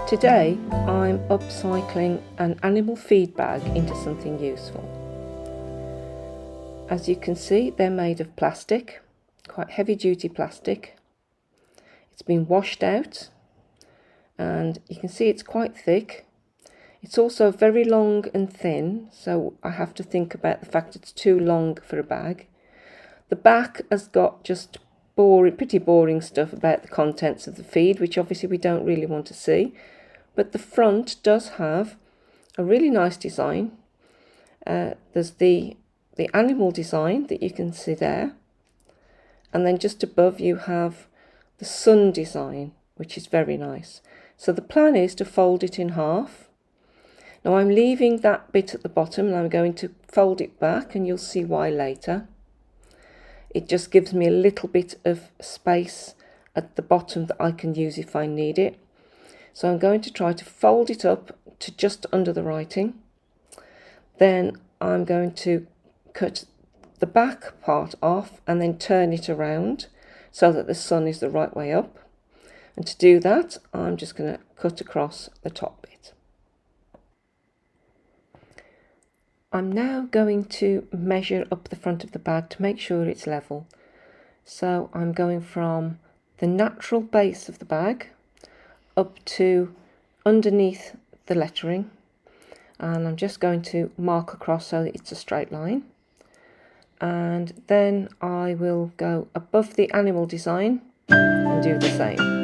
Today I'm upcycling an animal feed bag into something useful. As you can see, they're made of plastic, quite heavy duty plastic. It's been washed out and you can see it's quite thick. It's also very long and thin, so I have to think about the fact it's too long for a bag. The back has got just pretty boring stuff about the contents of the feed, which obviously we don't really want to see. But the front does have a really nice design. There's the animal design that you can see there. And then just above you have the sun design, which is very nice. So the plan is to fold it in half. Now I'm leaving that bit at the bottom and I'm going to fold it back, and you'll see why later. It just gives me a little bit of space at the bottom that I can use if I need it. So I'm going to try to fold it up to just under the writing. Then I'm going to cut the back part off and then turn it around so that the sun is the right way up. And to do that, I'm just going to cut across the top bit. I'm now going to measure up the front of the bag to make sure it's level. So I'm going from the natural base of the bag up to underneath the lettering, and I'm just going to mark across so that it's a straight line. And then I will go above the animal design and do the same.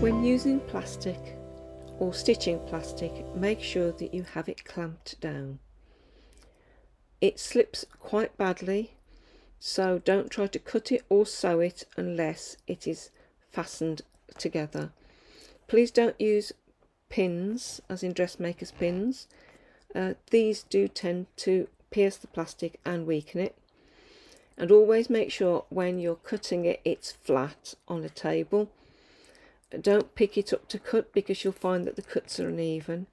When using plastic or stitching plastic, make sure that you have it clamped down. It slips quite badly, so don't try to cut it or sew it unless it is fastened together. Please don't use pins, as in dressmakers pins. These do tend to pierce the plastic and weaken it. And always make sure when you're cutting it, it's flat on a table. Don't pick it up to cut, because you'll find that the cuts are uneven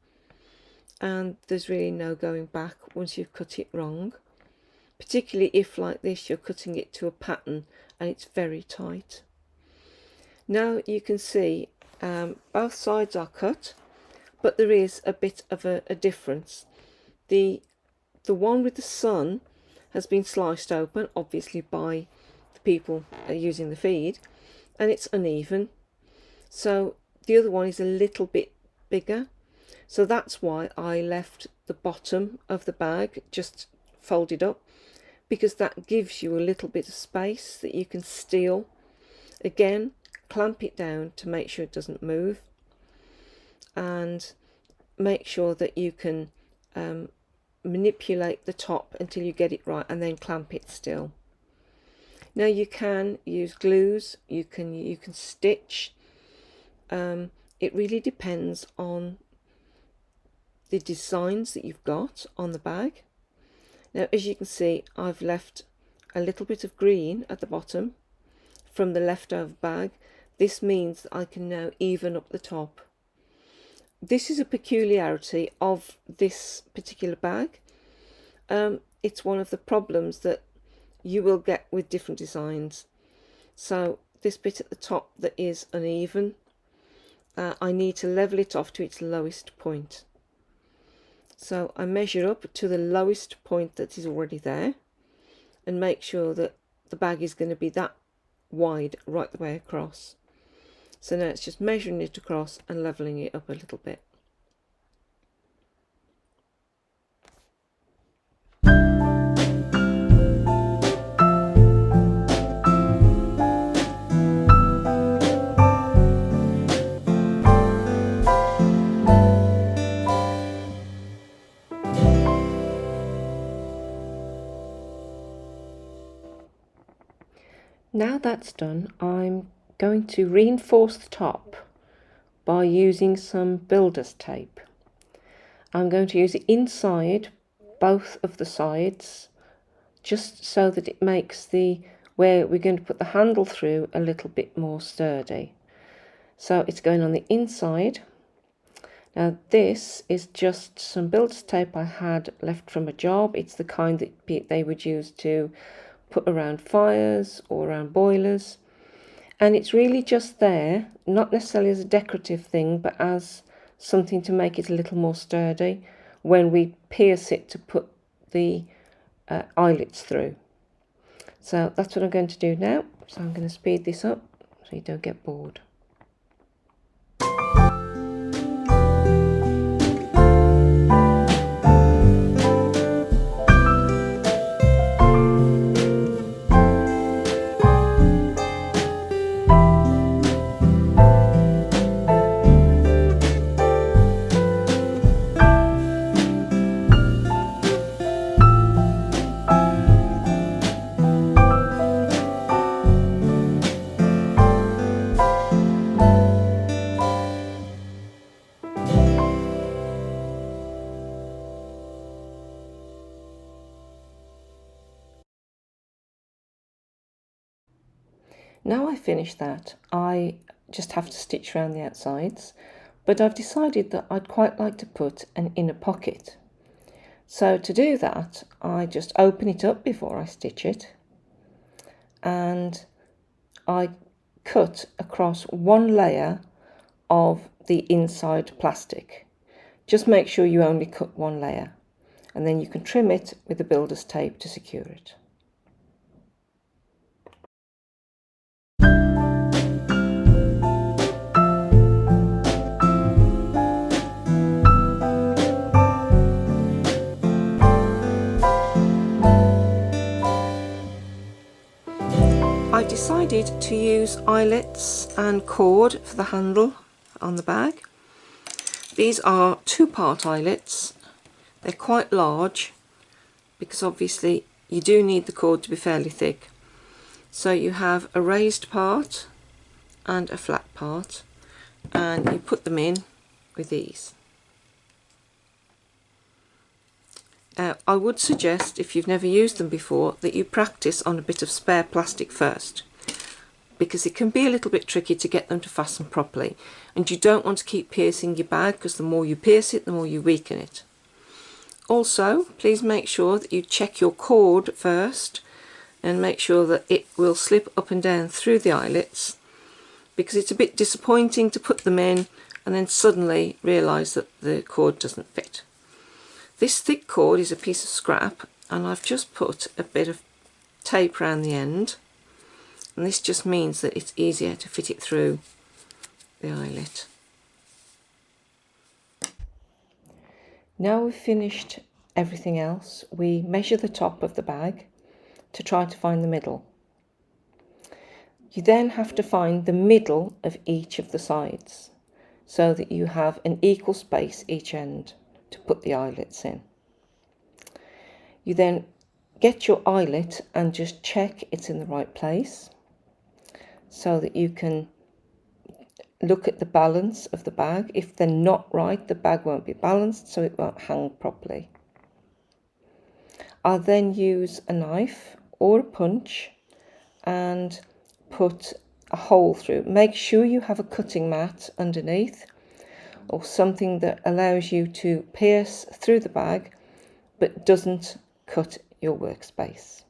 and there's really no going back once you've cut it wrong, particularly if, like this, you're cutting it to a pattern and it's very tight. Now you can see both sides are cut, but there is a bit of a difference. The one with the sun has been sliced open, obviously by the people using the feed, and it's uneven. So the other one is a little bit bigger. So that's why I left the bottom of the bag just folded up, because that gives you a little bit of space that you can steal. Again, clamp it down to make sure it doesn't move, and make sure that you can manipulate the top until you get it right, and then clamp it still. Now you can use glues, you can stitch. It really depends on the designs that you've got on the bag. Now, as you can see, I've left a little bit of green at the bottom from the leftover bag. This means that I can now even up the top. This is a peculiarity of this particular bag. It's one of the problems that you will get with different designs. So this bit at the top that is uneven, I need to level it off to its lowest point. So I measure up to the lowest point that is already there and make sure that the bag is going to be that wide right the way across. So now it's just measuring it across and leveling it up a little bit. Now that's done, I'm going to reinforce the top by using some builder's tape. I'm going to use it inside both of the sides, just so that it makes where we're going to put the handle through a little bit more sturdy. So it's going on the inside, Now this is just some builder's tape I had left from a job. It's the kind that they would use to put around fires or around boilers. And it's really just there, not necessarily as a decorative thing, but as something to make it a little more sturdy when we pierce it to put the eyelets through. So that's what I'm going to do now. So I'm going to speed this up so you don't get bored. Now I finish that, I just have to stitch around the outsides, but I've decided that I'd quite like to put an inner pocket. So to do that, I just open it up before I stitch it, and I cut across one layer of the inside plastic. Just make sure you only cut one layer, and then you can trim it with the builder's tape to secure it. I decided to use eyelets and cord for the handle on the bag. These are 2-part eyelets. They're quite large because obviously you do need the cord to be fairly thick. So you have a raised part and a flat part, and you put them in with these. I would suggest, if you've never used them before, that you practice on a bit of spare plastic first, because it can be a little bit tricky to get them to fasten properly, and you don't want to keep piercing your bag, because the more you pierce it, the more you weaken it. Also, please make sure that you check your cord first and make sure that it will slip up and down through the eyelets, because it's a bit disappointing to put them in and then suddenly realise that the cord doesn't fit. This thick cord is a piece of scrap, and I've just put a bit of tape around the end, and this just means that it's easier to fit it through the eyelet. Now we've finished everything else, we measure the top of the bag to try to find the middle. You then have to find the middle of each of the sides so that you have an equal space each end to put the eyelets in. You then get your eyelet and just check it's in the right place so that you can look at the balance of the bag. If they're not right, the bag won't be balanced, so it won't hang properly. I'll then use a knife or a punch and put a hole through. Make sure you have a cutting mat underneath or something that allows you to pierce through the bag but doesn't cut your workspace.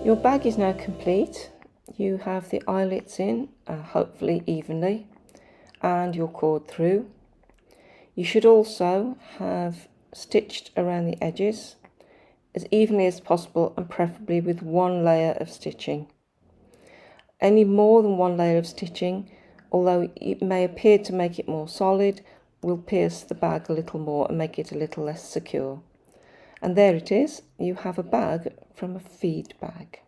Your bag is now complete. You have the eyelets in, hopefully evenly, and your cord through. You should also have stitched around the edges as evenly as possible, and preferably with one layer of stitching. Any more than one layer of stitching, although it may appear to make it more solid, will pierce the bag a little more and make it a little less secure. And there it is, you have a bag from a feed bag.